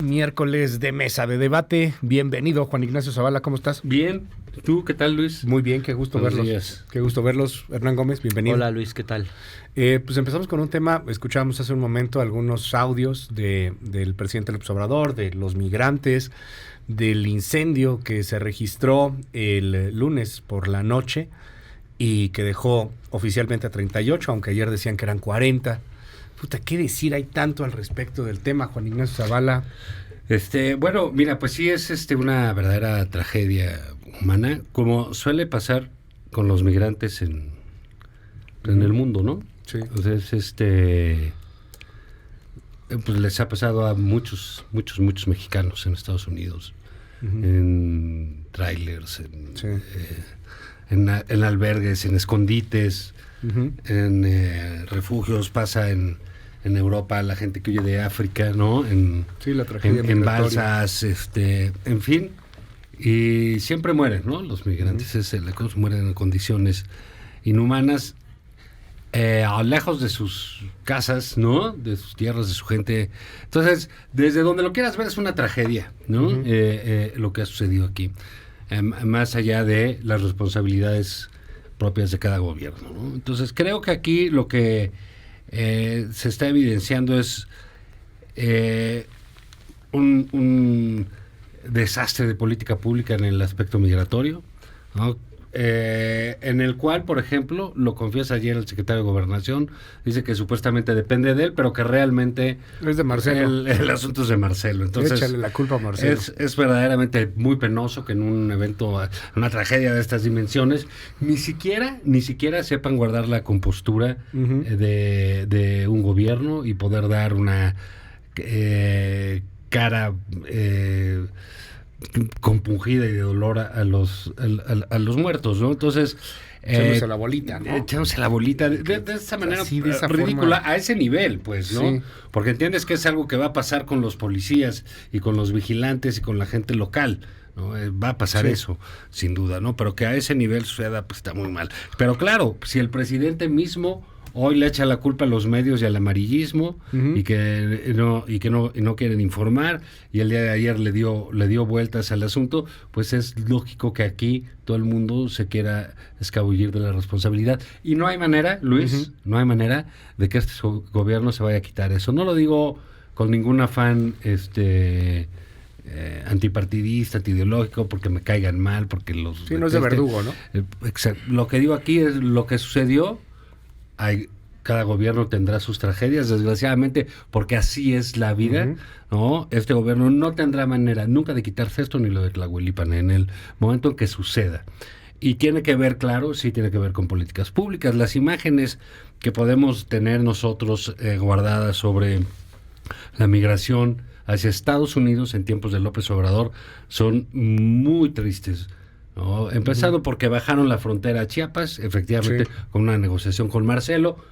Miércoles de mesa de debate. Bienvenido, Juan Ignacio Zavala, ¿cómo estás? Bien, ¿tú qué tal, Luis? Muy bien, qué gusto Buenos verlos. días. Qué gusto verlos. Hernán Gómez, bienvenido. Hola, Luis, ¿qué tal? Pues empezamos con un tema. Escuchábamos hace un momento algunos audios del presidente López Obrador, de los migrantes, del incendio que se registró el lunes por la noche y que dejó oficialmente a 38, aunque ayer decían que eran 40. Puta, ¿qué decir? Hay tanto al respecto del tema, Juan Ignacio Zavala. Bueno, mira, pues sí es una verdadera tragedia humana, como suele pasar con los migrantes en el mundo, ¿no? Sí. Entonces, pues les ha pasado a muchos mexicanos en Estados Unidos, en trailers, en albergues, en escondites, en refugios, pasa en Europa, la gente que huye de África, ¿no? Sí, la tragedia en migratoria. balsas, en fin, y siempre mueren, ¿no? Los migrantes mueren en condiciones inhumanas, lejos de sus casas, ¿no? De sus tierras, de su gente. Entonces, desde donde lo quieras ver es una tragedia, ¿no? Lo que ha sucedido aquí, más allá de las responsabilidades propias de cada gobierno, ¿no? Entonces, creo que aquí lo que se está evidenciando es un desastre de política pública en el aspecto migratorio, ¿no? En el cual, por ejemplo, lo confiesa ayer el secretario de Gobernación, dice que supuestamente depende de él, pero que realmente Es de Marcelo. el asunto es de Marcelo. Entonces, échale la culpa a Marcelo. es verdaderamente muy penoso que en un evento, una tragedia de estas dimensiones, ni siquiera sepan guardar la compostura de un gobierno y poder dar una cara compungida y de dolor a los muertos, ¿no? Entonces, echándose la bolita, ¿no? Echándose la bolita de esa manera Así, de esa ridícula, forma. a ese nivel, pues, ¿no? Sí. Porque entiendes que es algo que va a pasar con los policías y con los vigilantes y con la gente local, ¿no? Va a pasar eso, sin duda, ¿no? Pero que a ese nivel suceda, pues está muy mal. Pero claro, si el presidente mismo hoy le echa la culpa a los medios y al amarillismo y que no quieren informar, y el día de ayer le dio vueltas al asunto, pues es lógico que aquí todo el mundo se quiera escabullir de la responsabilidad. Y no hay manera, Luis, no hay manera de que este gobierno se vaya a quitar eso. No lo digo con ningún afán antipartidista, antiideológico, porque me caigan mal, porque los... Sí, no es de verdugo, ¿no? Lo que digo aquí es lo que sucedió. Cada gobierno tendrá sus tragedias, desgraciadamente, porque así es la vida, ¿no? Este gobierno no tendrá manera nunca de quitarse esto ni lo de Tlahuelipan en el momento en que suceda. Y tiene que ver, claro, sí tiene que ver con políticas públicas. Las imágenes que podemos tener nosotros guardadas sobre la migración hacia Estados Unidos en tiempos de López Obrador son muy tristes, ¿no? Empezando porque bajaron la frontera a Chiapas, efectivamente, con una negociación con Marcelo,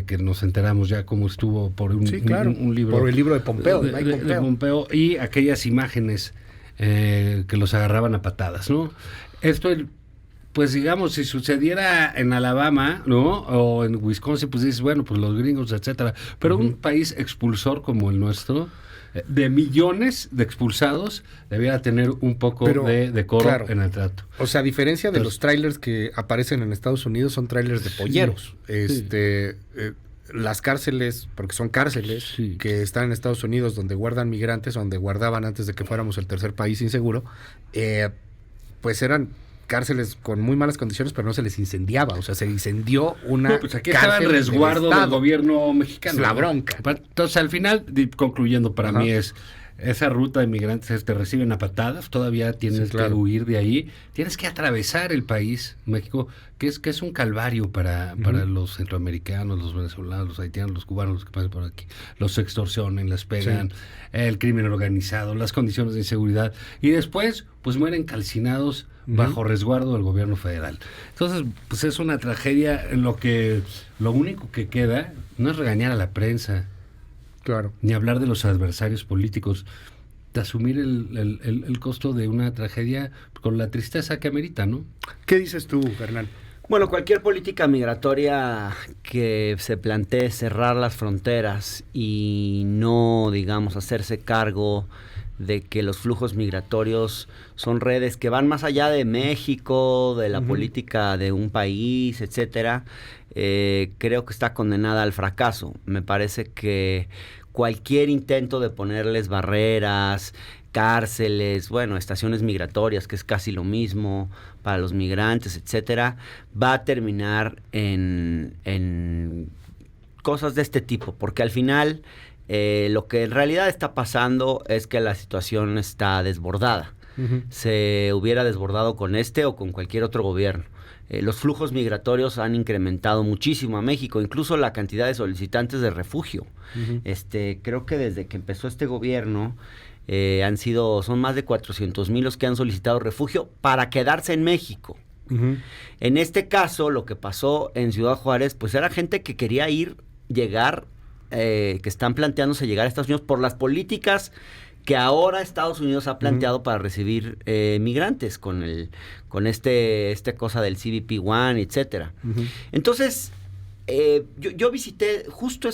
que nos enteramos ya cómo estuvo por un libro. Por el libro de Pompeo, de Pompeo, y aquellas imágenes que los agarraban a patadas, ¿no? Esto, pues digamos, si sucediera en Alabama, ¿no? O en Wisconsin, pues dices, bueno, pues los gringos, etcétera. Pero un país expulsor como el nuestro, de millones de expulsados, debiera tener un poco de decoro en el trato. O sea, a diferencia de los trailers que aparecen en Estados Unidos, son trailers de polleros. Las cárceles, porque son cárceles que están en Estados Unidos, donde guardan migrantes, donde guardaban antes de que fuéramos el tercer país inseguro, pues eran cárceles con muy malas condiciones, pero no se les incendiaba. O sea, se incendió una pues aquí estaba el resguardo del gobierno mexicano. Es la bronca. Entonces, al final, concluyendo, para mí es esa ruta de migrantes te reciben a patadas, todavía tienes que huir de ahí, tienes que atravesar el país, México, que es un calvario para los centroamericanos, los venezolanos, los haitianos, los cubanos, los que pasan por aquí. Los extorsionan, les pegan, el crimen organizado, las condiciones de inseguridad, y después pues mueren calcinados bajo resguardo del gobierno federal. Entonces, pues es una tragedia en lo único que queda no es regañar a la prensa, ni hablar de los adversarios políticos, de asumir el costo de una tragedia con la tristeza que amerita, ¿no? ¿Qué dices tú, Fernán? Bueno, cualquier política migratoria que se plantee cerrar las fronteras y no, digamos, hacerse cargo de que los flujos migratorios son redes que van más allá de México, de la política de un país, etcétera, creo que está condenada al fracaso. Me parece que cualquier intento de ponerles barreras, cárceles, bueno, estaciones migratorias, que es casi lo mismo para los migrantes, etcétera, va a terminar en cosas de este tipo, porque al final lo que en realidad está pasando es que la situación está desbordada. Se hubiera desbordado con este o con cualquier otro gobierno. Los flujos migratorios han incrementado muchísimo a México, incluso la cantidad de solicitantes de refugio. Creo que desde que empezó este gobierno son más de 400,000 los que han solicitado refugio para quedarse en México. En este caso, lo que pasó en Ciudad Juárez, pues era gente que quería llegar, que están planteándose llegar a Estados Unidos por las políticas que ahora Estados Unidos ha planteado para recibir migrantes con esta cosa del CBP-1, etcétera. Entonces, yo visité justo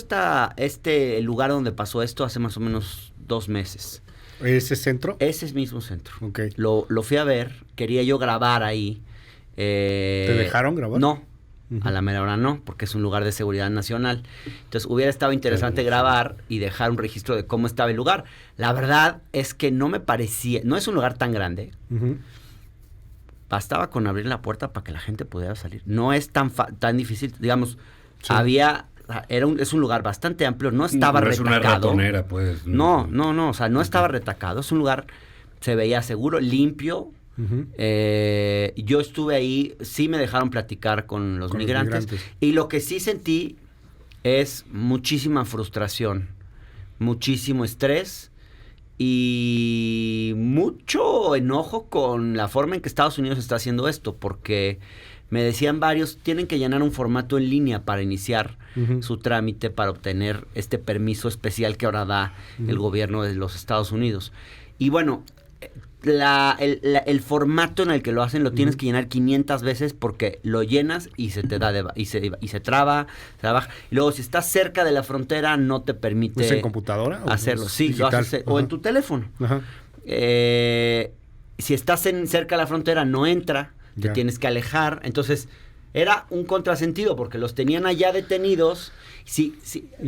este lugar donde pasó esto hace más o menos 2 meses. ¿Ese centro? Ese mismo centro. Okay. Lo fui a ver, quería yo grabar ahí. ¿Te dejaron grabar? No. A la mera hora no, porque es un lugar de seguridad nacional. Entonces hubiera estado interesante grabar y dejar un registro de cómo estaba el lugar. La verdad es que no me parecía, no es un lugar tan grande. Bastaba con abrir la puerta para que la gente pudiera salir. No es tan difícil, digamos, es un lugar bastante amplio, no estaba retacado. Es una ratonera, pues. No, o sea, no estaba retacado, es un lugar, se veía seguro, limpio. Yo estuve ahí, sí me dejaron platicar con los migrantes, y lo que sí sentí es muchísima frustración, muchísimo estrés y mucho enojo con la forma en que Estados Unidos está haciendo esto, porque me decían varios, tienen que llenar un formato en línea para iniciar su trámite para obtener este permiso especial que ahora da el gobierno de los Estados Unidos. Y bueno, el formato en el que lo hacen lo tienes que llenar 500 veces porque lo llenas y se te da y se traba, se baja. Y luego si estás cerca de la frontera no te permite ¿Es en computadora? Hacerlo, sí, lo haces, o en tu teléfono. Si estás cerca de la frontera no entra, te tienes que alejar. Entonces era un contrasentido porque los tenían allá detenidos. Sí,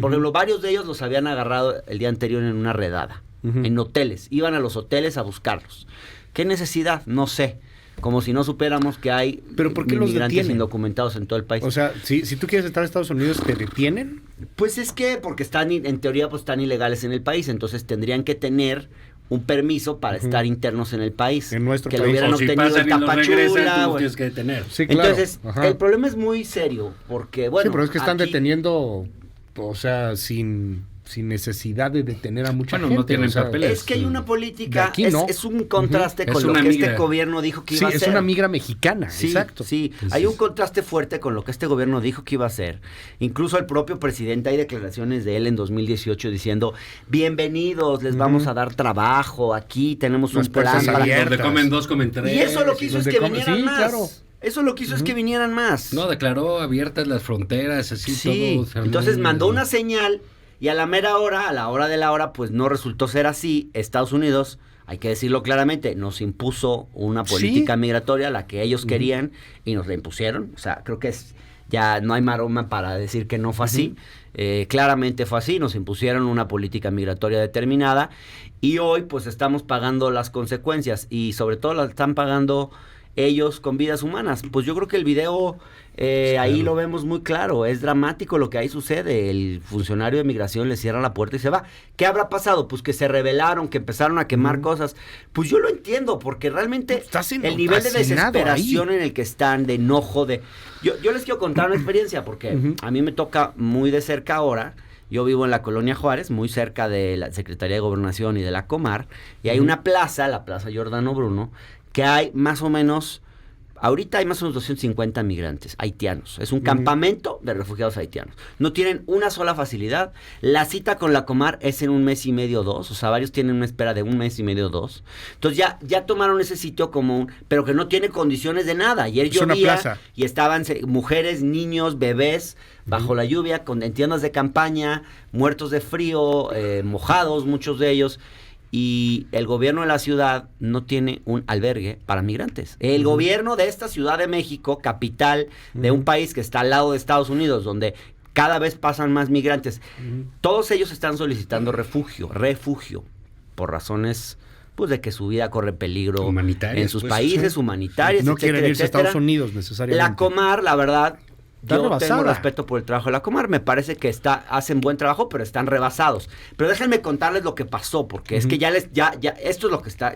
por ejemplo, varios de ellos los habían agarrado el día anterior en una redada. En hoteles, iban a los hoteles a buscarlos. ¿Qué necesidad? No sé. Como si no supiéramos que hay inmigrantes indocumentados en todo el país. O sea, si tú quieres estar en Estados Unidos, ¿te detienen? Pues es que, porque en teoría, pues están ilegales en el país, entonces tendrían que tener un permiso para estar internos en el país. En nuestro país. Que lo hubieran obtenido en Tapachula. Tienes que detener. Sí, claro. Entonces, el problema es muy serio, porque, bueno... Sí, pero es que están deteniendo, o sea, sin necesidad de detener a mucha gente. No tienen papeles. Es que hay una política, aquí no. es un contraste con lo que este gobierno dijo que iba a hacer. Sí, es una migra mexicana, sí, exacto. Sí, hay un contraste fuerte con lo que este gobierno dijo que iba a hacer. Incluso el propio presidente, hay declaraciones de él en 2018 diciendo, bienvenidos, les vamos a dar trabajo, aquí tenemos un plan para... Donde comen 2, comen 3. Y eso lo que hizo es que vinieran más. Claro. Eso lo que hizo es que vinieran más. No, declaró abiertas las fronteras, así todo. Entonces mandó una señal... Y a la mera hora, a la hora de la hora, pues no resultó ser así. Estados Unidos, hay que decirlo claramente, nos impuso una política migratoria, la que ellos querían, y nos la impusieron. O sea, creo que ya no hay maroma para decir que no fue así. Claramente fue así, nos impusieron una política migratoria determinada, y hoy pues estamos pagando las consecuencias, y sobre todo las están pagando ellos con vidas humanas. Pues yo creo que el video... ahí lo vemos muy claro, es dramático lo que ahí sucede, el funcionario de migración le cierra la puerta y se va. ¿Qué habrá pasado? Pues que se rebelaron, que empezaron a quemar cosas. Pues yo lo entiendo, porque realmente el nivel de desesperación en el que están, de enojo, Yo les quiero contar una experiencia, porque a mí me toca muy de cerca ahora. Yo vivo en la Colonia Juárez, muy cerca de la Secretaría de Gobernación y de la Comar, y hay una plaza, la Plaza Giordano Bruno, que hay más o menos... Ahorita hay más o menos 250 migrantes haitianos. Es un campamento de refugiados haitianos. No tienen una sola facilidad. La cita con la Comar es en 1 mes y medio, 2. O sea, varios tienen una espera de 1 mes y medio, 2. Entonces ya tomaron ese sitio como pero que no tiene condiciones de nada. Ayer llovía y estaban mujeres, niños, bebés bajo la lluvia, en tiendas de campaña, muertos de frío, mojados muchos de ellos. Y el gobierno de la ciudad no tiene un albergue para migrantes. El gobierno de esta Ciudad de México, capital de un país que está al lado de Estados Unidos, donde cada vez pasan más migrantes, todos ellos están solicitando refugio, por razones pues de que su vida corre peligro en sus países, humanitarias, no etcétera, quieren irse a etcétera. Estados Unidos necesariamente. La Comar, la verdad, yo rebasada. tengo respeto por el trabajo de la Comar, me parece que hacen buen trabajo, pero están rebasados. Pero déjenme contarles lo que pasó, porque es que ya esto es lo que está,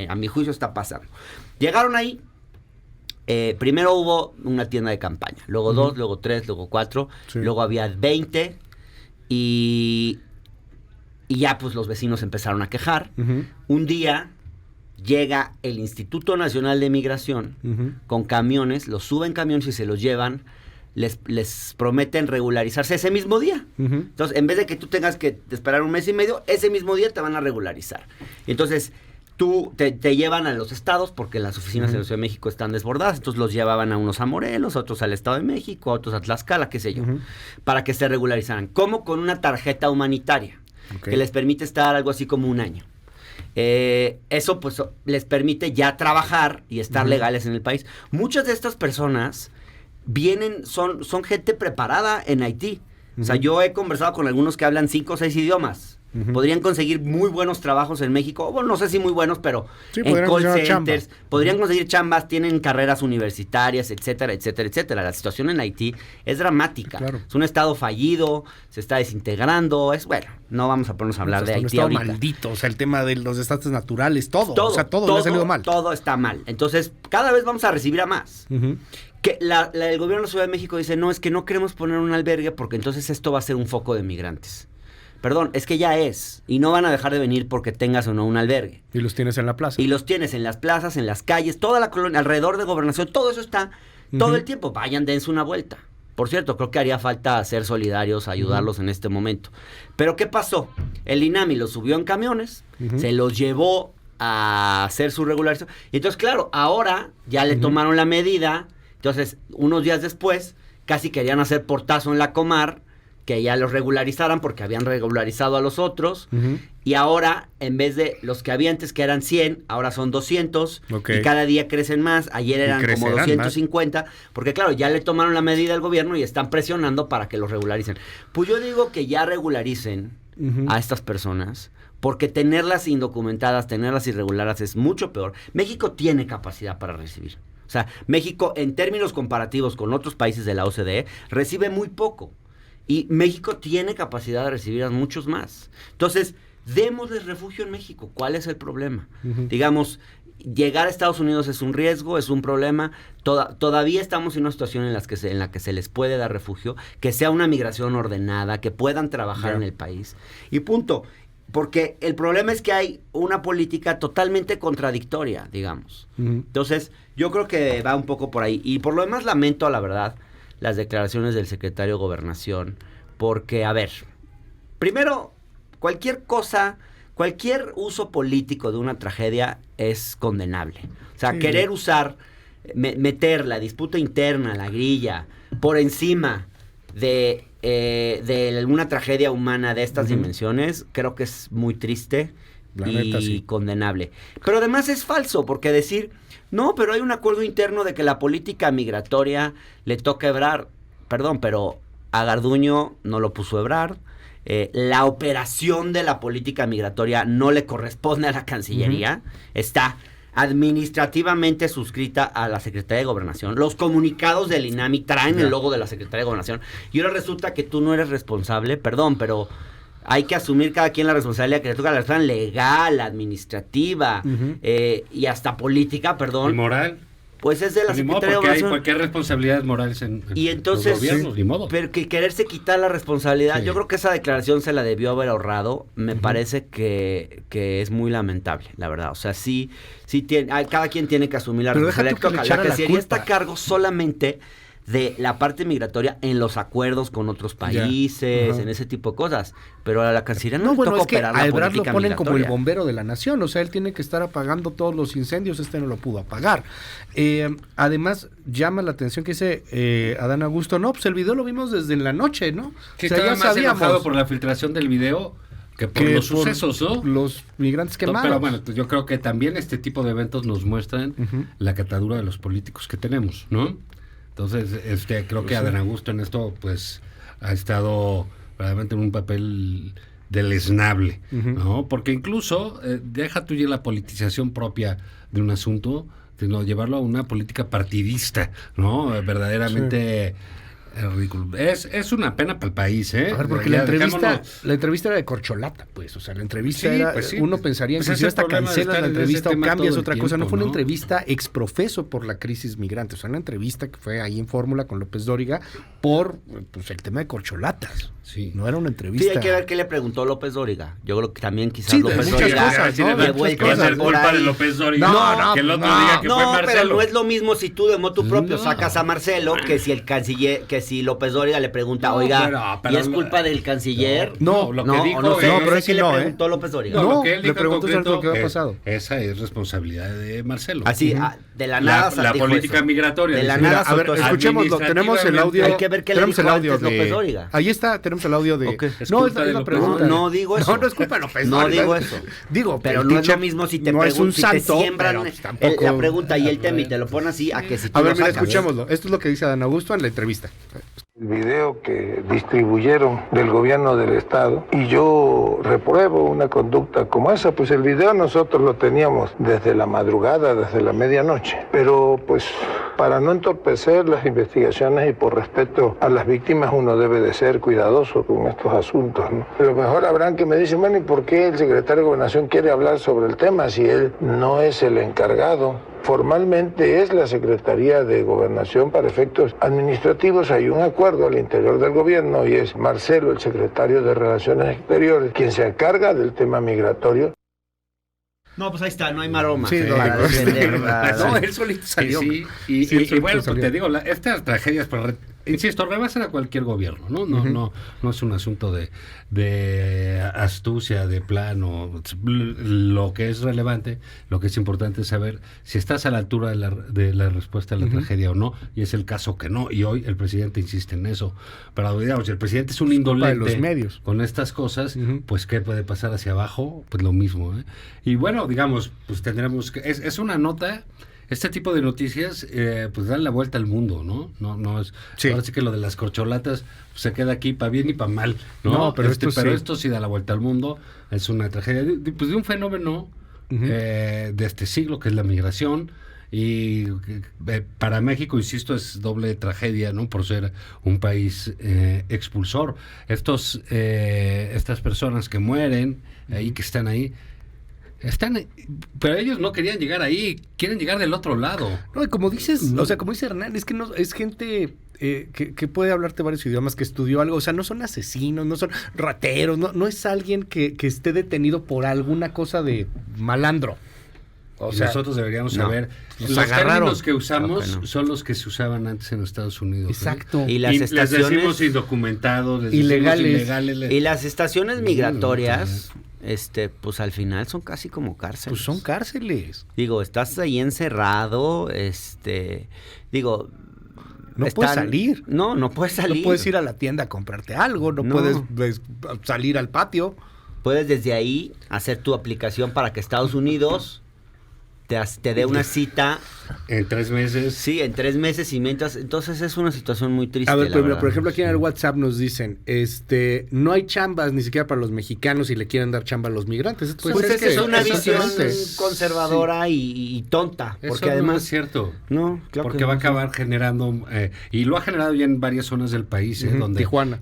a mi juicio está pasando. Llegaron ahí, primero hubo una tienda de campaña, luego 2, luego 3, luego 4, luego había 20 y ya pues los vecinos empezaron a quejar. Un día llega el Instituto Nacional de Migración con camiones, los suben camiones y se los llevan. Les prometen regularizarse ese mismo día. Entonces, en vez de que tú tengas que esperar 1 mes y medio, ese mismo día te van a regularizar. Entonces, te llevan a los estados, porque las oficinas de la Ciudad de México están desbordadas, entonces los llevaban a unos a Morelos, otros al Estado de México, otros a Tlaxcala, qué sé yo, para que se regularizaran. ¿Cómo? Con una tarjeta humanitaria, que les permite estar algo así como 1 año. Eso pues les permite ya trabajar y estar legales en el país. Muchas de estas personas son gente preparada en Haití. O sea, yo he conversado con algunos que hablan 5 o 6 idiomas. Podrían conseguir muy buenos trabajos en México. Bueno, no sé si muy buenos, pero en call centers. Podrían conseguir chambas, tienen carreras universitarias, etcétera, etcétera, etcétera. La situación en Haití es dramática. Claro. Es un estado fallido, se está desintegrando. Bueno, no vamos a ponernos a hablar de Haití ahorita. Maldito, o sea, el tema de los desastres naturales, todo le ha salido mal. Todo está mal. Entonces, cada vez vamos a recibir a más. Que el gobierno de la Ciudad de México dice, no, es que no queremos poner un albergue porque entonces esto va a ser un foco de migrantes. Perdón, es que ya es. Y no van a dejar de venir porque tengas o no un albergue. Y los tienes en la plaza. Y los tienes en las plazas, en las calles, toda la colonia, alrededor de Gobernación, todo eso está todo el tiempo. Vayan, dense una vuelta. Por cierto, creo que haría falta ser solidarios, ayudarlos en este momento. Pero ¿qué pasó? El INAMI los subió en camiones, se los llevó a hacer su regularización. Y entonces, claro, ahora ya le tomaron la medida. Entonces, unos días después, casi querían hacer portazo en la Comar, que ya los regularizaran porque habían regularizado a los otros. Y ahora, en vez de los que había antes, que eran 100, ahora son 200. Y cada día crecen más. Ayer eran como 250. Más. Porque claro, ya le tomaron la medida al gobierno y están presionando para que los regularicen. Pues yo digo que ya regularicen a estas personas, porque tenerlas indocumentadas, tenerlas irregulares es mucho peor. México tiene capacidad para recibir. O sea, México, en términos comparativos con otros países de la OCDE, recibe muy poco. Y México tiene capacidad de recibir a muchos más. Entonces, démosles refugio en México. ¿Cuál es el problema? Digamos, llegar a Estados Unidos es un riesgo, es un problema. Todavía estamos en una situación en la que se les puede dar refugio, que sea una migración ordenada, que puedan trabajar en el país. Y punto. Porque el problema es que hay una política totalmente contradictoria, digamos. Entonces, yo creo que va un poco por ahí. Y por lo demás, lamento, la verdad, las declaraciones del secretario de Gobernación, porque, a ver, primero, cualquier uso político de una tragedia es condenable. O sea, querer meter la disputa interna, la grilla, por encima de una tragedia humana de estas dimensiones, creo que es muy triste y condenable. Pero además es falso, porque decir... No, pero hay un acuerdo interno de que la política migratoria le toca a Ebrard. Perdón, pero a Garduño no lo puso Ebrard. La operación de la política migratoria no le corresponde a la Cancillería. Está administrativamente suscrita a la Secretaría de Gobernación. Los comunicados del INAMI traen el logo de la Secretaría de Gobernación. Y ahora resulta que tú no eres responsable. Perdón, pero... hay que asumir cada quien la responsabilidad que le toca, la responsabilidad legal, administrativa y hasta política, perdón. Y moral. Pues es de la Ni modo, Secretaría de porque hay Gobernación. cualquier responsabilidades morales en Y entonces, los gobiernos, ni modo. pero que quererse quitar la responsabilidad, Sí. yo creo que esa declaración se la debió haber ahorrado, me parece que es muy lamentable, la verdad, o sea, sí tiene, cada quien tiene que asumir la Pero deja responsabilidad. tú que le echara La que la sería está a culpa. cargo solamente de la parte migratoria en los acuerdos con otros países, Ajá. en ese tipo de cosas, pero a la Cancillería no, No, le bueno, toca es que operar a la Ebrard lo política ponen como el migratoria. bombero de la nación, o sea, él tiene que estar apagando todos los incendios, no lo pudo apagar. Además, llama la atención que dice Adán Augusto, no, pues el video lo vimos desde la noche, ¿no? Que o sea, estaba ya más sabíamos enojado por la filtración del video que por que los por sucesos, ¿no? los migrantes quemados. Pero bueno, pues yo creo que también este tipo de eventos nos muestran Ujú. la catadura de los políticos que tenemos, ¿no? Entonces, creo que Adán Augusto en esto, pues, ha estado realmente en un papel deleznable, Ujú. ¿no? Porque incluso, deja tú ya la politización propia de un asunto, sino llevarlo a una política partidista, ¿no? Verdaderamente ridículo. Es una pena para el país, ¿eh? A ver, porque Ya la entrevista era de corcholata, pues, o sea, la entrevista Sí, era, pues sí, uno pues, pensaría, pues inclusive es el hasta problema de cancelas estar la en ese entrevista o tema cambias todo el otra cosa, no tiempo, fue una ¿no? entrevista exprofeso por la crisis migrante, o sea, una entrevista que fue ahí en Fórmula con López Dóriga por, pues, el tema de corcholatas, Sí. no era una Sí, entrevista. hay que ver qué le preguntó López Dóriga. Yo creo que también quizás Sí, de López muchas Dóriga cosas, ¿no? De llevó el muchas tema cosas. por ahí. Dóriga. No, que el otro no, diga que fue No, Marcelo. pero no es lo mismo si tú de motu propio No. sacas a Marcelo que si el canciller, que si López Dóriga le pregunta, No, oiga, pero ¿y es culpa del canciller? No, lo que No, dijo o no sé, no, no pero sé ese qué le no, preguntó López Dóriga. No, lo que él le dijo en preguntó sobre concreto, lo que había pasado. Esa es responsabilidad de Marcelo. Así, de la nada la dijo política eso. migratoria. De la dice, nada Mira, a ver, soltó eso. escuchémoslo, tenemos el audio. Hay que ver qué le tenemos dijo el audio antes de López Dóriga. Ahí está, tenemos el audio de Ok. Es No, culpa es de la López pregunta. Dóriga. No digo eso. No es culpa de López No Dóriga. digo eso. Digo, Pero el no es teacher lo mismo si te no es un preguntan, si te santo, siembran pero, pues, tampoco. la pregunta y el tema y te lo ponen así, a que si tú A ver, lo mira, sacas. escuchémoslo. Esto es lo que dice Adán Augusto en la entrevista. El video que distribuyeron del gobierno del estado y yo repruebo una conducta como esa, pues el video nosotros lo teníamos desde la madrugada, desde la medianoche, pero pues para no entorpecer las investigaciones y por respeto a las víctimas uno debe de ser cuidadoso con estos asuntos, ¿no? A lo mejor habrán que me dicen, bueno, ¿y por qué el secretario de Gobernación quiere hablar sobre el tema si él no es el encargado? Formalmente es la Secretaría de Gobernación para efectos administrativos. Hay un acuerdo al interior del gobierno y es Marcelo, el secretario de Relaciones Exteriores, quien se encarga del tema migratorio. No, pues ahí está, no hay maroma. Sí, no, para no, defender no, la- no, él solito salió. Sí, Sí, él y solito bueno, pues salió. te digo, estas tragedias, pero insisto, rebasan a cualquier gobierno, ¿no? No es un asunto de astucia, de plano. Lo que es relevante, lo que es importante es saber si estás a la altura de la respuesta a la tragedia o no, y es el caso que no, y hoy el presidente insiste en eso. Pero digamos, si el presidente es un culpa de indolente los medios. con estas cosas, Ujú. pues ¿qué puede pasar hacia abajo? Pues lo mismo, ¿eh? Y bueno, digamos, pues tendremos que... Es una nota... Este tipo de noticias, pues dan la vuelta al mundo, ¿no? No es... Sí. Ahora sí que lo de las corcholatas pues, se queda aquí para bien y para mal, ¿no? No, pero esto sí. esto sí da la vuelta al mundo. Es una tragedia pues de un fenómeno Ujú. de este siglo, que es la migración. Y para México, insisto, es doble tragedia, ¿no? Por ser un país expulsor. Estas personas que mueren ahí, que están ahí, pero ellos no querían llegar ahí, quieren llegar del otro lado. No, y como dices, o sea, como dice Hernán, es que no es gente que puede hablarte varios idiomas, que estudió algo, o sea, no son asesinos, no son rateros, no es alguien que esté detenido por alguna cosa de malandro. O Y sea, nosotros deberíamos no. saber, los los agarraron. términos que usamos Creo que no. son los que se usaban antes en Estados Unidos. ¿eh? exacto. Y las Les estaciones decimos indocumentados, les Ilegales. decimos ilegales. y las estaciones Sí, migratorias, pues al final son casi como cárceles. Pues son cárceles. Digo, estás ahí encerrado, digo, No puedes salir. No puedes salir. No puedes ir a la tienda a comprarte algo, no. puedes salir al patio. Puedes desde ahí hacer tu aplicación para que Estados Unidos te dé una cita, En 3 meses. sí, en 3 meses y mientras, entonces es una situación muy triste. A ver, la pero, verdad. por ejemplo, aquí en el WhatsApp nos dicen, no hay chambas ni siquiera para los mexicanos y le quieren dar chamba a los migrantes. Pues es esa que es una visión exactamente. conservadora y tonta, Eso porque no además es cierto. no, claro Porque que va a no. acabar generando, y lo ha generado ya en varias zonas del país, Ujú,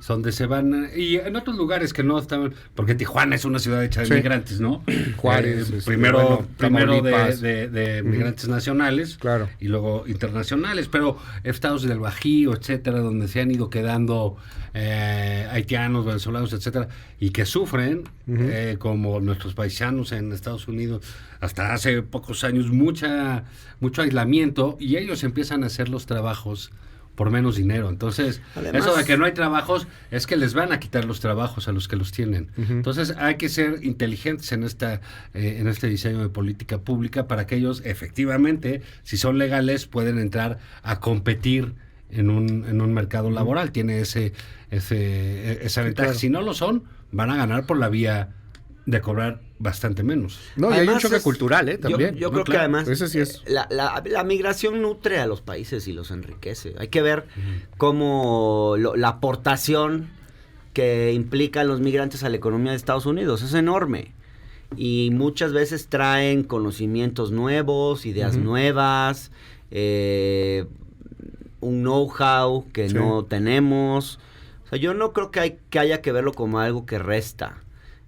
donde se van, y en otros lugares que no estaban, porque Tijuana es una ciudad hecha de Sí. migrantes, ¿no? Juárez, primero Tamaulipas. de migrantes nacionales Claro. y luego internacionales, pero estados del Bajío, etcétera, donde se han ido quedando haitianos, venezolanos, etcétera, y que sufren, como nuestros paisanos en Estados Unidos, hasta hace pocos años, mucho aislamiento, y ellos empiezan a hacer los trabajos por menos dinero. Entonces, Además, eso de que no hay trabajos es que les van a quitar los trabajos a los que los tienen. Entonces, hay que ser inteligentes en este diseño de política pública para que ellos, efectivamente, si son legales, pueden entrar a competir en un mercado laboral. Tiene esa ventaja. Claro. Si no lo son, van a ganar por la vía de cobrar bastante menos. No, y hay un además choque cultural, también. Yo ¿no? creo que Claro, además eso sí es. la migración nutre a los países y los enriquece. Hay que ver cómo la aportación que implican los migrantes a la economía de Estados Unidos es enorme. Y muchas veces traen conocimientos nuevos, ideas nuevas, un know-how que Sí. no tenemos. O sea, yo no creo que haya que verlo como algo que resta.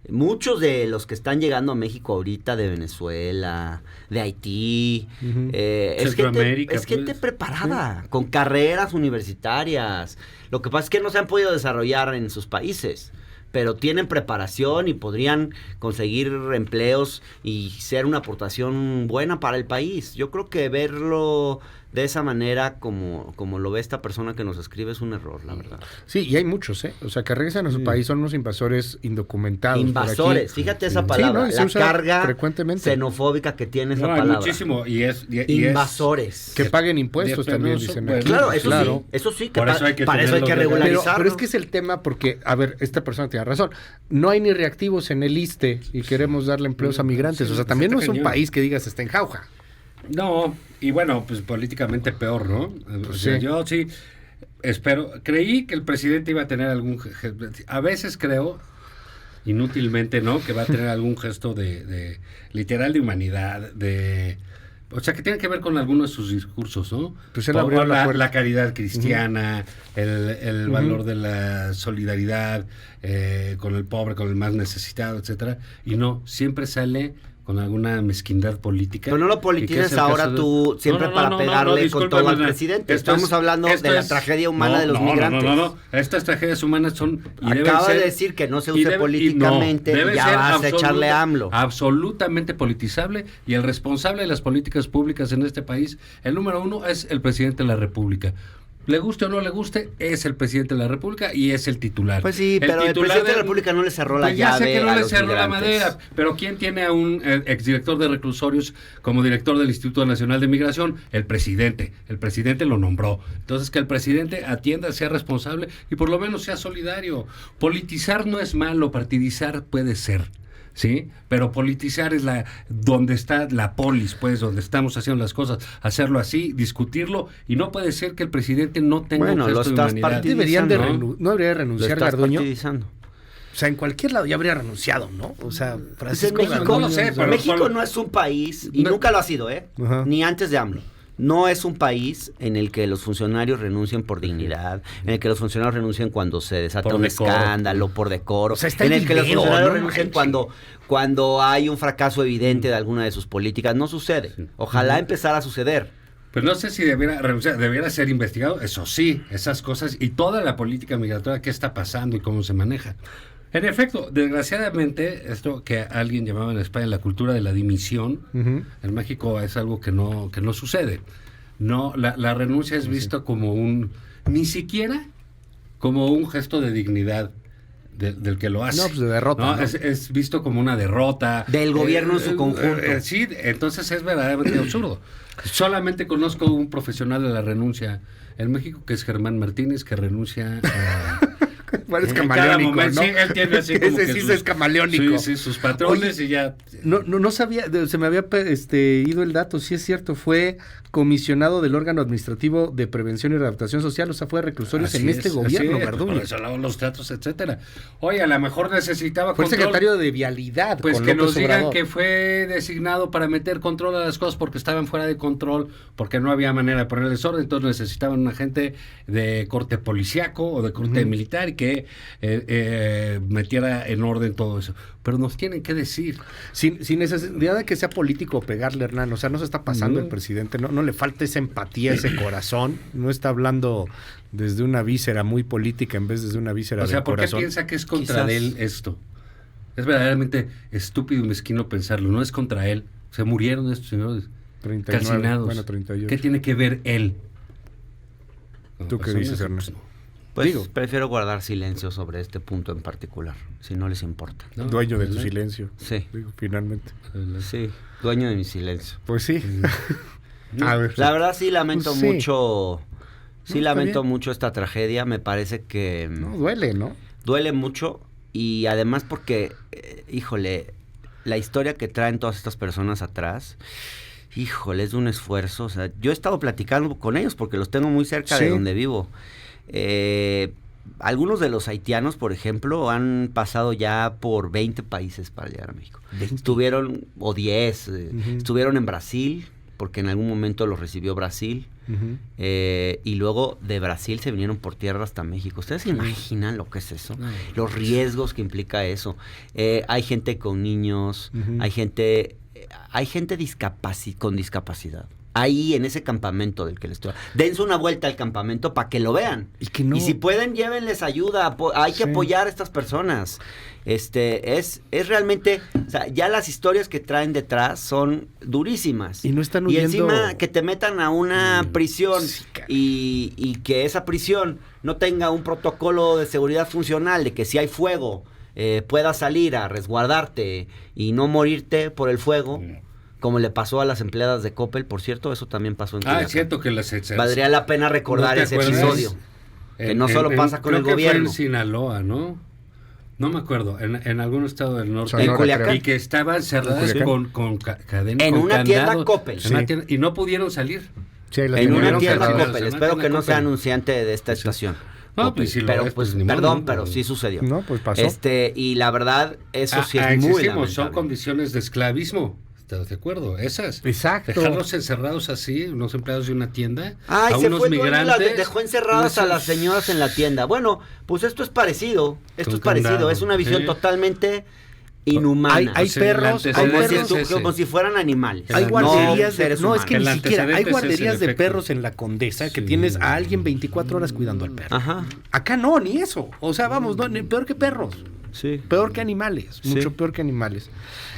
Muchos de los que están llegando a México ahorita, de Venezuela, de Haití, es Centroamérica, gente pues. preparada, con carreras universitarias. Lo que pasa es que no se han podido desarrollar en sus países, pero tienen preparación y podrían conseguir empleos y ser una aportación buena para el país. Yo creo que verlo de esa manera como lo ve esta persona que nos escribe es un error, la verdad. Sí, y hay muchos, ¿eh? O sea, que regresan a su país, son unos invasores indocumentados. Invasores, por aquí. fíjate esa Sí, palabra, ¿no? Y se la usa carga frecuentemente. xenofóbica que tiene esa No, hay palabra. muchísimo. Invasores. Que paguen impuestos De también, penoso, dicen. bueno, aquí. Claro, eso Claro. sí, eso sí, que Por eso hay que para eso hay que tenerlo legal. regularizarlo. Pero es que es el tema porque, a ver, esta persona tiene razón. No hay ni reactivos en el ISSSTE y queremos darle empleos a migrantes. Sí, O sea, también no es un cañón. país que digas está en jauja. No, y bueno, pues políticamente peor, ¿no? O sea, Sí. yo sí creí que el presidente iba a tener a veces creo, inútilmente, ¿no? Que va a tener algún gesto de literal de humanidad, o sea, que tiene que ver con algunos de sus discursos, ¿no? Pues él abrió la puerta. La caridad cristiana, el valor de la solidaridad con el pobre, con el más necesitado, etcétera. Y no, siempre sale con alguna mezquindad política. Pero no lo ¿Y qué politices es el ahora caso de- tú siempre para pegarle con todo al presidente. Estamos hablando de la tragedia humana de los migrantes. No. Estas tragedias humanas son... y deben Acaba de ser- decir que no se y use políticamente debe y ya ser vas a echarle a AMLO. Absolutamente politizable, y el responsable de las políticas públicas en este país, el número uno, es el presidente de la República. Le guste o no le guste, es el presidente de la República y es el titular. Pues sí, pero el titular presidente de la República no le cerró la Pues ya sé llave que no a le los cerró la migrantes. madera, pero ¿quién tiene a un exdirector de reclusorios como director del Instituto Nacional de Migración? El presidente. El presidente lo nombró. Entonces, que el presidente atienda, sea responsable y por lo menos sea solidario. Politizar no es malo, partidizar puede ser. ¿Sí? Pero politizar es donde está la polis, pues, donde estamos haciendo las cosas, hacerlo así, discutirlo, y no puede ser que el presidente no tenga Bueno, un lo gesto de estás humanidad. Deberían de ¿no? no debería Lo renunciar estás Garduño. partidizando. O sea, en cualquier lado ya habría renunciado, ¿no? O sea, Pues en Francisco México, Garduño, no lo sé, o sea, pero- México no es un país, y No. nunca lo ha sido, Ajá. ni antes de AMLO. No es un país en el que los funcionarios renuncien por dignidad, en el que los funcionarios renuncien cuando se desata Por un decoro. escándalo, por decoro, O sea, está en el el que los video, funcionarios no renuncien manches. cuando hay un fracaso evidente de alguna de sus políticas. No sucede. Ojalá empezara a suceder. Pues no sé si debiera renunciar, debiera ser investigado, eso sí, esas cosas y toda la política migratoria, qué está pasando y cómo se maneja. En efecto, desgraciadamente, esto que alguien llamaba en España la cultura de la dimisión, Ujú. en México es algo que no sucede. No, la renuncia es visto como ni siquiera como un gesto de dignidad del que lo hace. No, pues de derrota, ¿no? Es visto como una derrota. Del gobierno en su conjunto. Sí, entonces es verdaderamente absurdo. Solamente conozco un profesional de la renuncia en México, que es Germán Martínez, que renuncia a... Bueno, es en cada camaleónico, momento, ¿no? sí, él tiene así como Ese que sí sus- es camaleónico. Sí, sus patrones. Oye, y ya... No sabía, se me había ido el dato, sí es cierto, fue comisionado del órgano administrativo de prevención y readaptación social, o sea, fue reclusorios Así en este es, gobierno, así es, Garduño. por eso los tratos, etcétera. Oye, a lo mejor necesitaba Fue control. secretario de Vialidad Pues con que López nos digan Obrador. que fue designado para meter control a las cosas porque estaban fuera de control, porque no había manera de ponerles orden, entonces necesitaban un agente de corte policiaco o de corte militar y que metiera en orden todo eso. Pero nos tienen que decir. Sin necesidad de que sea político pegarle, Hernán. O sea, no se está pasando el presidente. No le falta esa empatía, ese corazón. No está hablando desde una víscera muy política en vez de una víscera del corazón. O sea, ¿por qué piensa que es contra él esto? Es verdaderamente estúpido y mezquino pensarlo. No es contra él. Se murieron estos señores 39, calcinados. bueno, 38. ¿Qué tiene que ver él? ¿Tú qué dices, Ernesto? Pues prefiero guardar silencio sobre este punto en particular, si no les importa. No, dueño de tu silencio. Sí. Digo, finalmente. Sí, dueño de mi silencio. Pues sí. A ver, la verdad sí lamento pues sí. mucho. Sí lamento mucho esta tragedia. Me parece que... No, duele, ¿no? Duele mucho. Y además porque, híjole, la historia que traen todas estas personas atrás... Híjole, es de un esfuerzo. O sea, yo he estado platicando con ellos porque los tengo muy cerca de donde vivo. Algunos de los haitianos, por ejemplo, han pasado ya por 20 países para llegar a México. 20. Estuvieron, o 10, estuvieron en Brasil, porque en algún momento los recibió Brasil. Y luego de Brasil se vinieron por tierra hasta México. ¿Ustedes se imaginan lo que es eso? Los riesgos que implica eso. Hay gente con niños, hay gente con discapacidad. Ahí en ese campamento del que les estoy... Dense una vuelta al campamento para que lo vean. Y si pueden, llévenles ayuda. Hay que apoyar a estas personas. Es realmente... O sea, ya las historias que traen detrás son durísimas. Y no están huyendo... Y encima que te metan a una prisión y que esa prisión no tenga un protocolo de seguridad funcional, de que si hay fuego... puedas salir a resguardarte y no morirte por el fuego, como le pasó a las empleadas de Coppel, por cierto, eso también pasó en Culiacán. Es cierto que las valdría la pena recordar ese episodio, que no solo pasa con el gobierno. Fue en Sinaloa, ¿no? No me acuerdo, en algún estado del norte. En Culiacán. Y que estaban cerradas con cadenas. En una tienda Coppel. Y no pudieron salir. Sí, en una tienda Coppel. Espero que no sea anunciante de esta estación. No, pues, perdón, pero sí sucedió. No, pues pasó. Y la verdad, eso sí es muy lamentable. Son condiciones de esclavismo. ¿Estás de acuerdo? Esas. Exacto. Dejarlos encerrados así, unos empleados de una tienda. A se unos fue migrantes. Dejó encerradas a las señoras en la tienda. Bueno, pues esto es parecido. Es una visión totalmente inhumana. Hay perros, como si fueran animales. Hay guarderías es que el ni siquiera hay guarderías de efecto. perros en la Condesa que tienes a alguien 24 horas cuidando al perro. Ajá. Acá no, ni eso. O sea, vamos, peor que perros. Sí. Peor que animales, mucho peor que animales.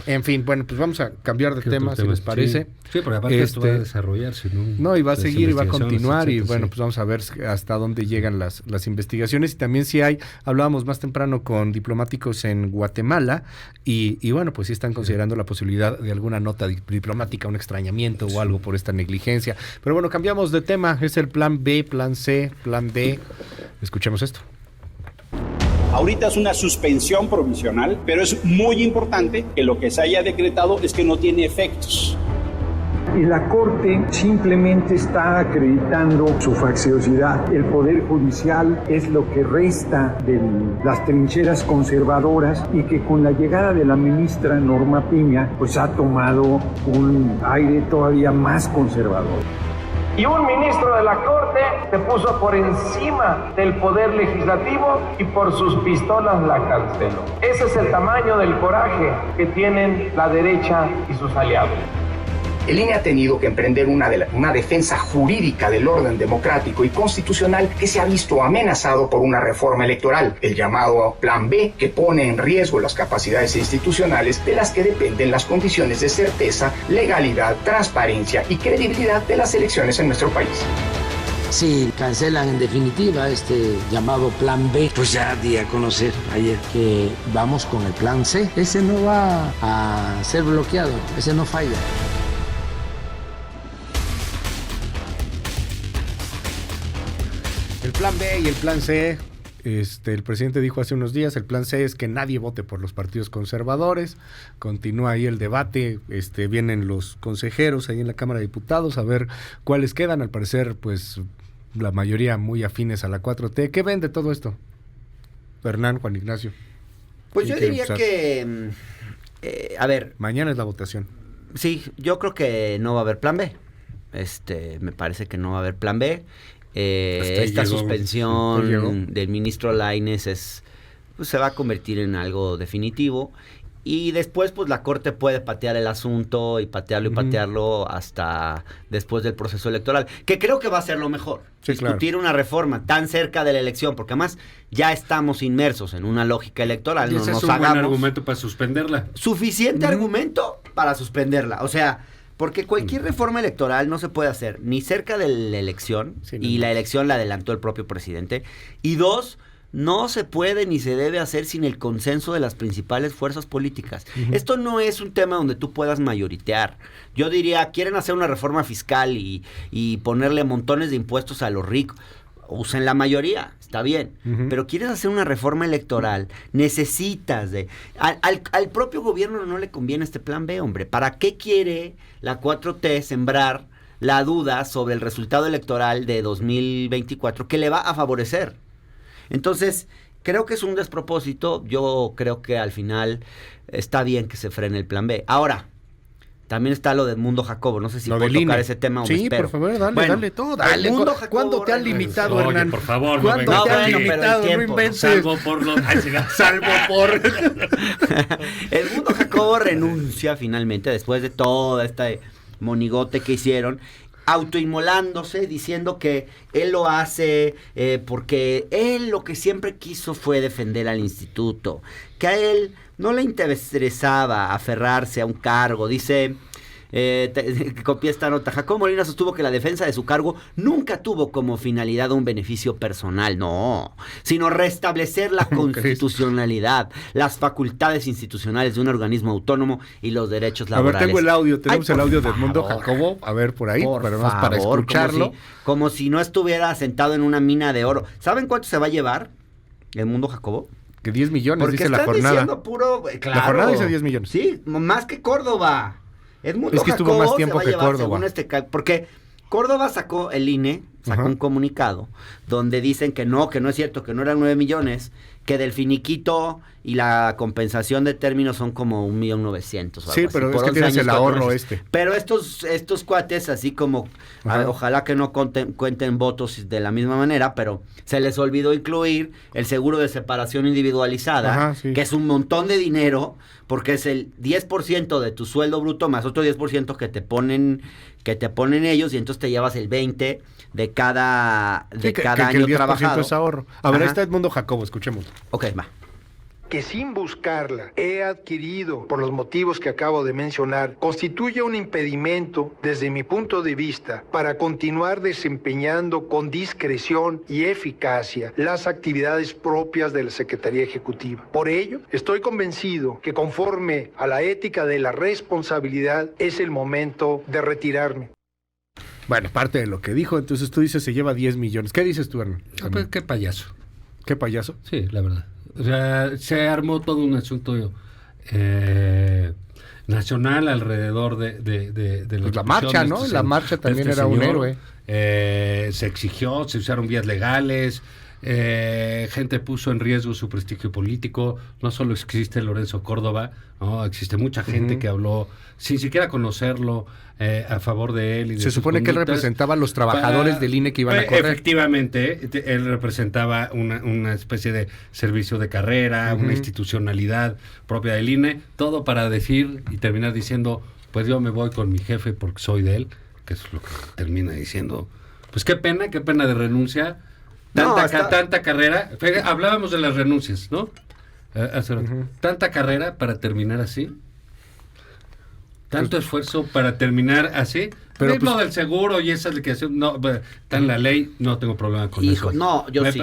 En fin, bueno, pues vamos a cambiar de tema, si les parece. Sí, porque aparte esto va a desarrollarse. No, y va a seguir y va a continuar y bueno, pues vamos a ver hasta dónde llegan las investigaciones y también si hay, hablábamos más temprano con diplomáticos en Guatemala y bueno, pues sí están considerando la posibilidad de alguna nota diplomática, un extrañamiento o algo por esta negligencia. Pero bueno, cambiamos de tema, es el plan B, plan C, plan D. Escuchemos esto. Ahorita es una suspensión provisional, pero es muy importante que lo que se haya decretado es que no tiene efectos. Y la Corte simplemente está acreditando su facciosidad. El Poder Judicial es lo que resta de las trincheras conservadoras y que con la llegada de la ministra Norma Piña, pues ha tomado un aire todavía más conservador. Y un ministro de la Corte se puso por encima del Poder Legislativo y por sus pistolas la canceló. Ese es el tamaño del coraje que tienen la derecha y sus aliados. El INE ha tenido que emprender una defensa jurídica del orden democrático y constitucional que se ha visto amenazado por una reforma electoral, el llamado Plan B, que pone en riesgo las capacidades institucionales de las que dependen las condiciones de certeza, legalidad, transparencia y credibilidad de las elecciones en nuestro país. Si cancelan en definitiva este llamado Plan B, pues ya di a conocer ayer que vamos con el Plan C. Ese no va a ser bloqueado, ese no falla. El plan B y el plan C, el presidente dijo hace unos días, el plan C es que nadie vote por los partidos conservadores, continúa ahí el debate, vienen los consejeros ahí en la Cámara de Diputados a ver cuáles quedan, al parecer pues la mayoría muy afines a la 4T. ¿Qué ven de todo esto? Hernán, Juan Ignacio. Pues yo diría que, a ver. Mañana es la votación. Sí, yo creo que no va a haber plan B. Me parece que no va a haber plan B. esta suspensión del ministro Lainez pues se va a convertir en algo definitivo. Y después, pues, la Corte puede patear el asunto y patearlo hasta después del proceso electoral. Que creo que va a ser lo mejor. Sí, discutir una reforma tan cerca de la elección, porque además ya estamos inmersos en una lógica electoral. Y ese es un buen argumento para suspenderla. Suficiente argumento para suspenderla. O sea, porque cualquier reforma electoral no se puede hacer ni cerca de la elección, y la elección la adelantó el propio presidente. Y dos, no se puede ni se debe hacer sin el consenso de las principales fuerzas políticas. Esto no es un tema donde tú puedas mayoritear. Yo diría, quieren hacer una reforma fiscal y ponerle montones de impuestos a los ricos. Usen la mayoría, está bien. Pero quieres hacer una reforma electoral, necesitas de... Al propio gobierno no le conviene este plan B, hombre. ¿Para qué quiere la 4T sembrar la duda sobre el resultado electoral de 2024 que le va a favorecer? Entonces, creo que es un despropósito. Yo creo que al final está bien que se frene el plan B. Ahora, también está lo de Edmundo Jacobo. No sé si puedo tocar ese tema o me espero. Por favor, dale todo. Dale. ¿Cuándo te han limitado, Hernán? Por favor, ¿Cuándo te han limitado? No inventes. Salvo por Edmundo Jacobo renuncia finalmente después de todo este monigote que hicieron, autoinmolándose, diciendo que él lo hace porque él lo que siempre quiso fue defender al instituto, que a él no le interesaba aferrarse a un cargo. Dice, copié esta nota, Jacobo Molina sostuvo que la defensa de su cargo nunca tuvo como finalidad un beneficio personal, no, sino restablecer la constitucionalidad, las facultades institucionales de un organismo autónomo y los derechos laborales. A ver, tengo el audio, tenemos el audio de Edmundo Jacobo, a ver por ahí, para escucharlo. Como si no estuviera sentado en una mina de oro. ¿Saben cuánto se va a llevar Edmundo Jacobo? Que 10 millones, porque dice la jornada. Diciendo puro, claro, la jornada dice 10 millones. Sí, más que Córdoba. Edmundo es que Jacobo estuvo más tiempo que llevar, Córdoba. Porque Córdoba sacó el INE, un comunicado donde dicen que no es cierto, que no eran 9 millones, que del finiquito y la compensación de términos son como 1,900,000. Sí, pero es que tienes el ahorro Pero estos cuates, así como, ojalá que no cuenten votos de la misma manera, pero se les olvidó incluir el seguro de separación individualizada, que es un montón de dinero, porque es el 10% de tu sueldo bruto más otro 10% que te ponen ellos, y entonces te llevas el 20% de cada año el 10% trabajado. Es ahorro. A ver, ahí está Edmundo Jacobo, escuchemos. Ok, va. Que sin buscarla he adquirido por los motivos que acabo de mencionar, constituye un impedimento desde mi punto de vista para continuar desempeñando con discreción y eficacia las actividades propias de la Secretaría Ejecutiva. Por ello, estoy convencido que conforme a la ética de la responsabilidad es el momento de retirarme. Bueno, parte de lo que dijo, entonces tú dices se lleva 10 millones. ¿Qué dices tú, Hernán? Pues, qué payaso. ¿Qué payaso? Sí, la verdad. O sea, se armó todo un asunto nacional alrededor de pues la marcha, ¿no? La marcha también era un héroe. Se exigió, se usaron vías legales, gente puso en riesgo su prestigio político. No solo existe Lorenzo Córdoba, ¿no? Existe mucha gente que habló sin siquiera conocerlo a favor de él. Y de se supone que él representaba a los trabajadores del INE que iban a correr. Efectivamente, él representaba una especie de servicio de carrera, una institucionalidad propia del INE, todo para decir y terminar diciendo, pues yo me voy con mi jefe porque soy de él, que es lo que termina diciendo. Pues qué pena de renuncia. Tanta carrera. Hablábamos de las renuncias, ¿no? Tanta carrera para terminar así. Tanto esfuerzo para terminar así. Pero lo del seguro y esa liquidación, no, está en la ley, no tengo problema con eso. No, yo sí.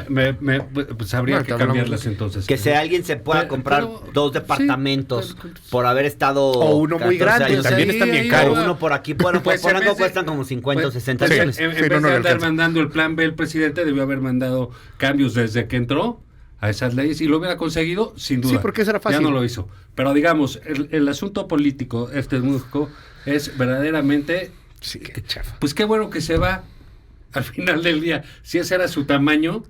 Pues habría que cambiarlas entonces. Que alguien se pueda comprar 2 departamentos por haber estado... O uno muy grande, también están bien caros. Uno por aquí, por algo cuestan como 50 o 60 millones. En vez de andar mandando el plan B, el presidente debió haber mandado cambios desde que entró a esas leyes y lo hubiera conseguido sin duda. Sí, porque eso era fácil. Ya no lo hizo. Pero digamos, el asunto político es verdaderamente... Sí, qué chafa. Pues qué bueno que se va al final del día. Si ese era su tamaño,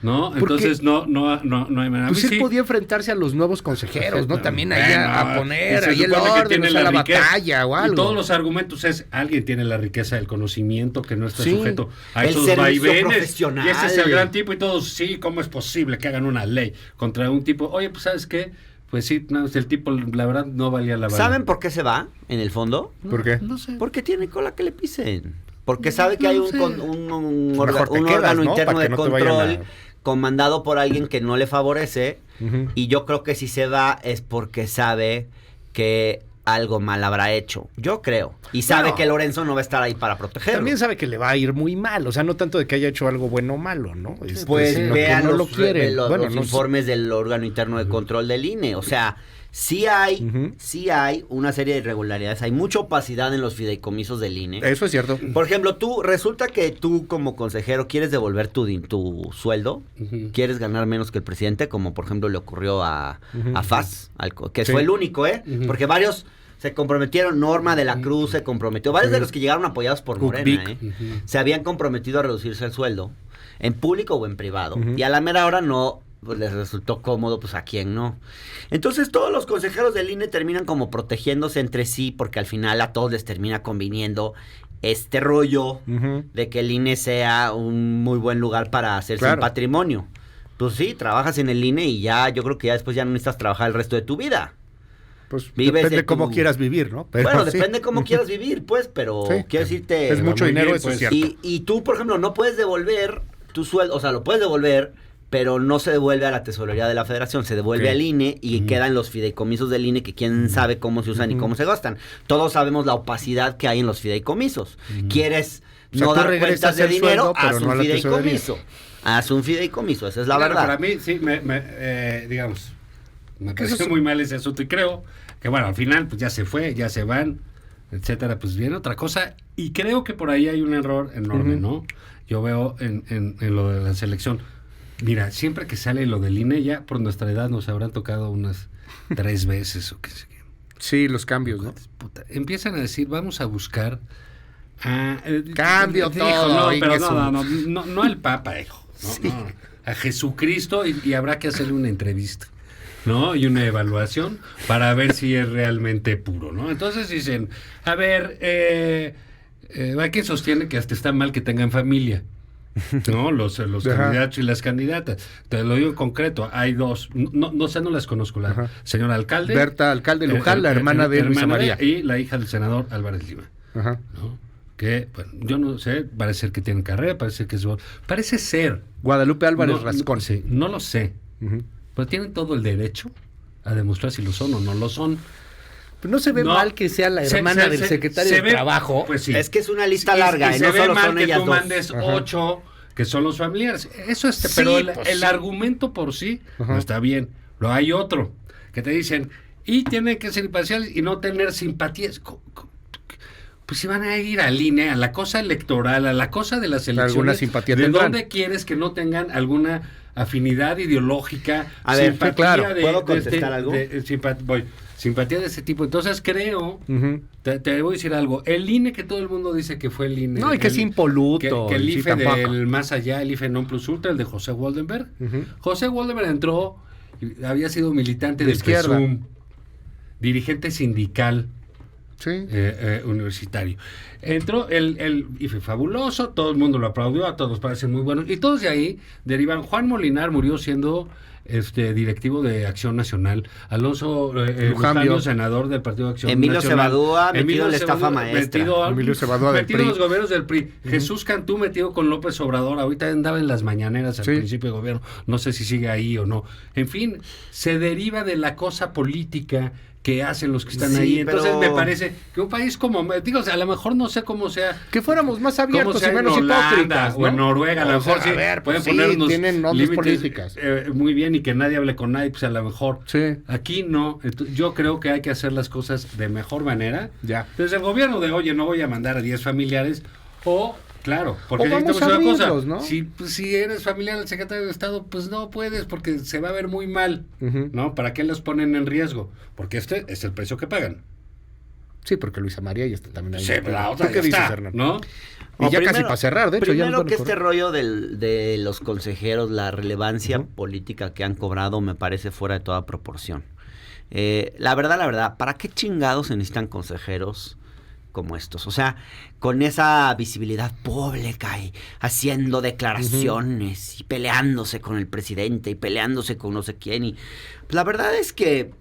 ¿no? Entonces no hay manera. Pues él sí podía enfrentarse a los nuevos consejeros, ¿no? También ahí a poner se ahí el supone que orden, tiene o sea, la riqueza, batalla o algo. y todos los argumentos alguien tiene la riqueza del conocimiento que no está Sí. sujeto a El esos servicio vaivenes. profesional. Y ese es el gran tipo y todos, sí, ¿cómo es posible que hagan una ley contra un tipo? Oye, pues ¿sabes qué? Pues sí, no, el tipo, la verdad, no valía la pena. ¿Saben por qué se va, en el fondo? ¿Por qué? No sé. Porque tiene cola que le pisen. Porque sabe que hay No sé. un Mejor te quedas, órgano ¿no? interno Para que de no te vayan control a- comandado por alguien que no le favorece. Ujú. Y yo creo que si se va es porque sabe que algo mal habrá hecho. Yo creo. Y sabe Bueno, que Lorenzo no va a estar ahí para protegerlo. También sabe que le va a ir muy mal, o sea, no tanto de que haya hecho algo bueno o malo, ¿no? Pues sino que vean no los, lo quiere. los Bueno, no sé. informes del órgano interno de control del INE. O sea, sí hay una serie de irregularidades. Hay mucha opacidad en los fideicomisos del INE. Eso es cierto. Por ejemplo, resulta que tú como consejero quieres devolver tu sueldo, quieres ganar menos que el presidente, como por ejemplo le ocurrió a Faz, que Sí. fue el único, porque varios se comprometieron. Norma de la Cruz se comprometió, varios de los que llegaron apoyados por Morena, se habían comprometido a reducirse el sueldo, en público o en privado, y a la mera hora no, pues les resultó cómodo, pues a quién no. Entonces todos los consejeros del INE terminan como protegiéndose entre sí, porque al final a todos les termina conviniendo este rollo de que el INE sea un muy buen lugar para hacerse un patrimonio. Pues sí, trabajas en el INE y ya, yo creo que ya después ya no necesitas trabajar el resto de tu vida. Pues Vives depende de cómo tu- quieras vivir, ¿no? Pero bueno, sí. depende cómo quieras vivir, pues, pero Sí. quiero decirte... Es mucho muy dinero, bien, eso es pues. cierto. Y tú, por ejemplo, no puedes devolver tu sueldo, o sea, lo puedes devolver, pero no se devuelve a la tesorería de la federación, se devuelve Sí. al INE y quedan los fideicomisos del INE que quién sabe cómo se usan y cómo se gastan. Todos sabemos la opacidad que hay en los fideicomisos. ¿Quieres O sea, no tú dar regresas cuentas de el dinero? sueldo, pero Haz no a un la fideicomiso. Haz un fideicomiso, esa es la Claro, verdad. Para mí, sí, digamos, me Que eso pareció es- muy mal ese asunto y creo que, bueno, al final, pues ya se fue, ya se van, etcétera, pues viene otra cosa y creo que por ahí hay un error enorme, ¿no? Yo veo en lo de la selección, mira, siempre que sale lo del INE, ya por nuestra edad nos habrán tocado unas 3 veces o qué sé qué. Sí, los cambios, ¿no? Puta, empiezan a decir, vamos a buscar Cambio dijo, todo, no, pero Ingesu. no al Papa, hijo, no, a Jesucristo y habrá que hacerle una entrevista, ¿no? Y una evaluación para ver si es realmente puro, ¿no? Entonces dicen, a ver, hay quien sostiene que hasta está mal que tengan familia, ¿no? Los candidatos y las candidatas. Te lo digo en concreto, hay dos, no sé, no las conozco, la señora alcalde. Berta Alcalde Luján, la hermana de Luisa hermana María. y la hija del senador Álvarez Lima, Ajá. ¿no? Que, bueno, yo no sé, parece ser que tienen carrera, parece ser. Guadalupe Álvarez No, Rascón. sí, no lo sé, Ujú. pero tienen todo el derecho a demostrar si lo son o no lo son. Pues no se ve No. mal que sea la hermana del secretario de ve- Trabajo. Pues sí. Es que es una lista larga, y y no se ve solo mal son que ellas tú dos. mandes Ajá. 8 que son los familiares. Eso Sí, pero el pues sí. argumento por sí Ajá. no está bien. Pero hay otro que te dicen, y tienen que ser imparciales y no tener simpatías. Pues si van a ir al INE, a la cosa electoral, a la cosa de las elecciones, Alguna simpatía ¿de tendrán? dónde quieres que no tengan alguna afinidad ideológica? A ver, simpatía claro. ¿Puedo contestar algo? Simpatía de ese tipo. Entonces creo, Ujú. te voy a decir algo, el INE que todo el mundo dice que fue el INE. No, y que es impoluto, Que el y sí, IFE tampoco. del más allá, el IFE non plus ultra, el de José Waldenberg. Ujú. José Waldenberg entró, y había sido militante De del izquierda. PSUM, dirigente sindical, Sí. universitario. Entró el IFE fabuloso, todo el mundo lo aplaudió, a todos parecen muy buenos, y todos de ahí derivan. Juan Molinar murió siendo directivo de Acción Nacional, Alonso Lujambio, senador del Partido de Acción Emilio Nacional, Cebadúa, metido en la estafa Cebadúa, maestra. Emilio Cebadúa del metido en PRI. los gobiernos del PRI. Jesús Cantú metido con López Obrador, ahorita andaba en las mañaneras al Sí. principio de gobierno, no sé si sigue ahí o no. En fin, se deriva de la cosa política que hacen los que están Sí, ahí. Entonces pero- me parece que un país como, digo, o sea, a lo mejor no sé cómo sea. Que fuéramos más cómo abiertos sea y menos en Holanda hipócritas, ¿no? o en Noruega, a lo O sea, mejor sí a ver, pueden pues sí, ponernos tienen ondas límites, políticas. muy bien, y que nadie hable con nadie, pues a lo mejor. Sí. Aquí no. Yo creo que hay que hacer las cosas de mejor manera. Ya. Desde el gobierno de, oye, no voy a mandar a 10 familiares, o, claro, porque O vamos necesitamos a una cosa. abrirlos, ¿no? Si eres familiar del secretario de Estado, pues no puedes, porque se va a ver muy mal, Ujú. ¿no? ¿Para qué los ponen en riesgo? Porque este es el precio que pagan. Sí, porque Luisa María ya está también ahí. Sí, pero la otra ¿Tú qué ya dices, está, Hernán? ¿no? Y ya primero, casi para cerrar, de hecho. Primero ya que este rollo de los consejeros, la relevancia política que han cobrado me parece fuera de toda proporción. La verdad, ¿para qué chingados se necesitan consejeros como estos? O sea, con esa visibilidad pública y haciendo declaraciones y peleándose con el presidente y peleándose con no sé quién. Y pues, la verdad es que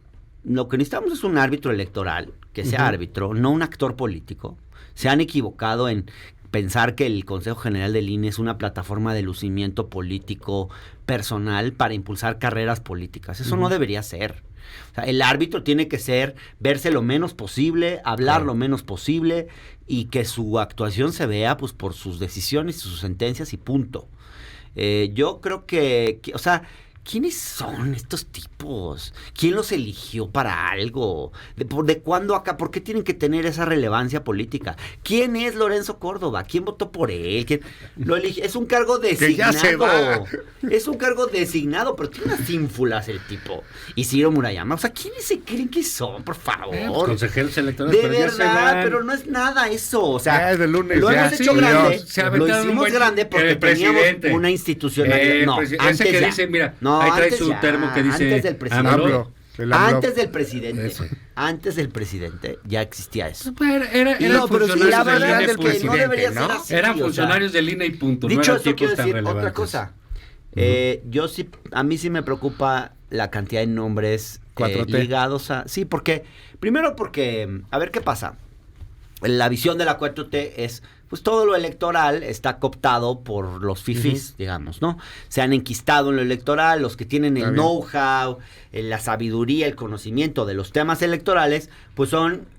lo que necesitamos es un árbitro electoral, que sea árbitro, no un actor político. Se han equivocado en pensar que el Consejo General del INE es una plataforma de lucimiento político personal para impulsar carreras políticas. Eso no debería ser. O sea, el árbitro tiene que verse lo menos posible, hablar lo menos posible y que su actuación se vea pues por sus decisiones y sus sentencias y punto. Yo creo que, o sea, ¿quiénes son estos tipos? ¿Quién los eligió para algo? ¿De cuándo acá? ¿Por qué tienen que tener esa relevancia política? ¿Quién es Lorenzo Córdoba? ¿Quién votó por él? ¿Quién lo eligió? Es un cargo designado. Que ya se va. Es un cargo designado, pero tiene unas ínfulas el tipo. Y Ciro Murayama. O sea, ¿quiénes se creen que son? Por favor. Consejeros electorales. De pero ya se verdad, van. pero no es nada eso. O sea, Ya es de lunes, lo ya. hemos hecho Sí, grande. se Lo aventaron un hicimos buen- grande porque el teníamos presidente. una institucionalidad. No, Ese antes que ya. dice, mira, No, ahí trae antes su ya, termo que dice antes del presidente. AMLO. El AMLO. Antes del presidente. Ese. Antes del presidente ya existía eso. Eran No, pero sí, funcionarios la del verdad INE, es que pues, no debería ¿no? ser así. Eran o sea. funcionarios del INE y punto. Dicho no eran esto, tipos quiero tan decir relevantes. otra cosa. Yo sí, a mí sí me preocupa la cantidad de nombres 4T. ligados a... Sí, porque, primero porque, a ver qué pasa. La visión de la 4T es, pues todo lo electoral está cooptado por los fifís, digamos, ¿no? Se han enquistado en lo electoral, los que tienen Está el bien. know-how, la sabiduría, el conocimiento de los temas electorales, pues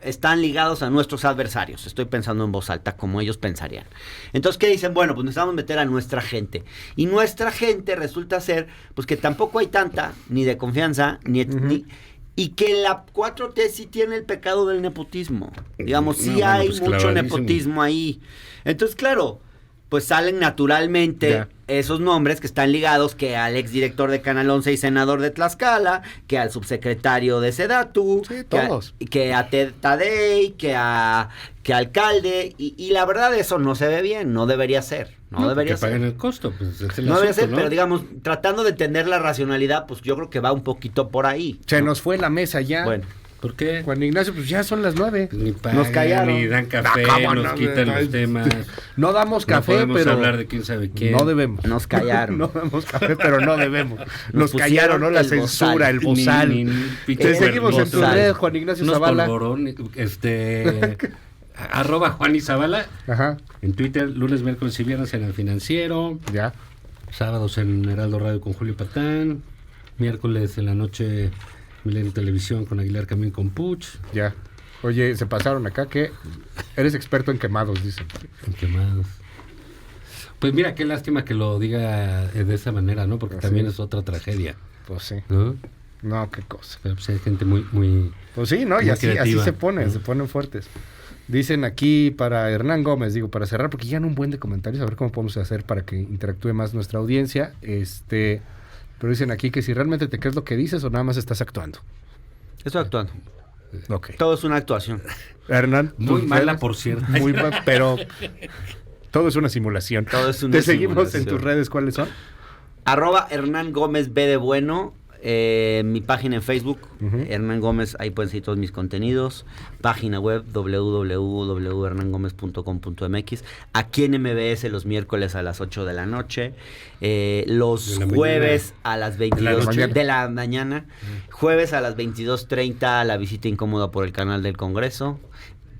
están ligados a nuestros adversarios. Estoy pensando en voz alta, como ellos pensarían. Entonces, ¿qué dicen? Bueno, pues necesitamos meter a nuestra gente. Y nuestra gente resulta ser, pues que tampoco hay tanta, ni de confianza, y que la 4T sí tiene el pecado del nepotismo. Digamos, sí bueno, hay pues mucho clavadísimo. nepotismo ahí. Entonces, claro, pues salen naturalmente Ya. esos nombres que están ligados que al exdirector de Canal 11 y senador de Tlaxcala, que al subsecretario de Sedatu, Sí, que a- todos. que a Ted Tadei, que a alcalde, y la verdad eso no se ve bien, no debería ser. No debería que paguen ser. el costo, pues es el No debería asunto, ser, ¿no? pero digamos, tratando de entender la racionalidad, pues yo creo que va un poquito por ahí. Se ¿no? nos fue la mesa ya. Bueno, ¿Por qué? Juan Ignacio, pues ya son las 9. Ni pagan, Nos callaron. ni dan café, No, ¿cómo nos no? quitan Ay, los temas. No damos No café, podemos pero hablar de quién sabe quién. no debemos. nos callaron. No damos café, pero no debemos. Nos pusieron callaron, ¿no? La el censura, bozal. el bozal. pinche Te seguimos en tu verbosa. red, Juan Ignacio Unos Zavala. polvorón, arroba Juan y Zavala Ajá, en Twitter, lunes, miércoles y viernes en El Financiero, ya. sábados en Heraldo Radio con Julio Patán, miércoles en la noche Milenio Televisión con Aguilar Camín con Puch, Ya. Oye, se pasaron acá que eres experto en quemados, dicen. en quemados. Pues mira, qué lástima que lo diga de esa manera, ¿no? Porque Así también es. es otra tragedia, Pues sí. ¿no? No, qué cosa. Pero pues hay gente muy Pues sí, ¿no? Y Muy así creativa. se ponen fuertes. Dicen aquí para Hernán Gómez, digo, para cerrar, porque ya no un buen de comentarios, a ver cómo podemos hacer para que interactúe más nuestra audiencia. Pero dicen aquí que si realmente te crees lo que dices o nada más estás actuando. Estoy actuando. Ok. Todo es una actuación. Hernán. muy tus mala, redes, por cierto. Muy mal, pero todo es una simulación. Todo es una Te seguimos simulación. en tus redes, ¿cuáles son? @ Hernán Gómez B de Bueno. Mi página en Facebook, Hernán Gómez, ahí pueden seguir todos mis contenidos. Página web www.hernangomez.com.mx. Aquí en MBS los miércoles a las 8 de la noche. Los De la jueves a las 22 noche. de la mañana. Jueves a las 22:30 la visita incómoda por el canal del Congreso.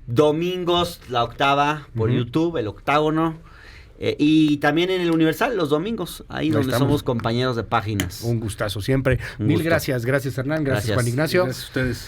Domingos la octava por YouTube, el octágono. Y también en el Universal los domingos, ahí donde estamos. somos compañeros de páginas. Un gustazo siempre. Un Mil gusto. gracias. Gracias, Hernán. Gracias, Gracias. Juan Ignacio. Gracias a ustedes.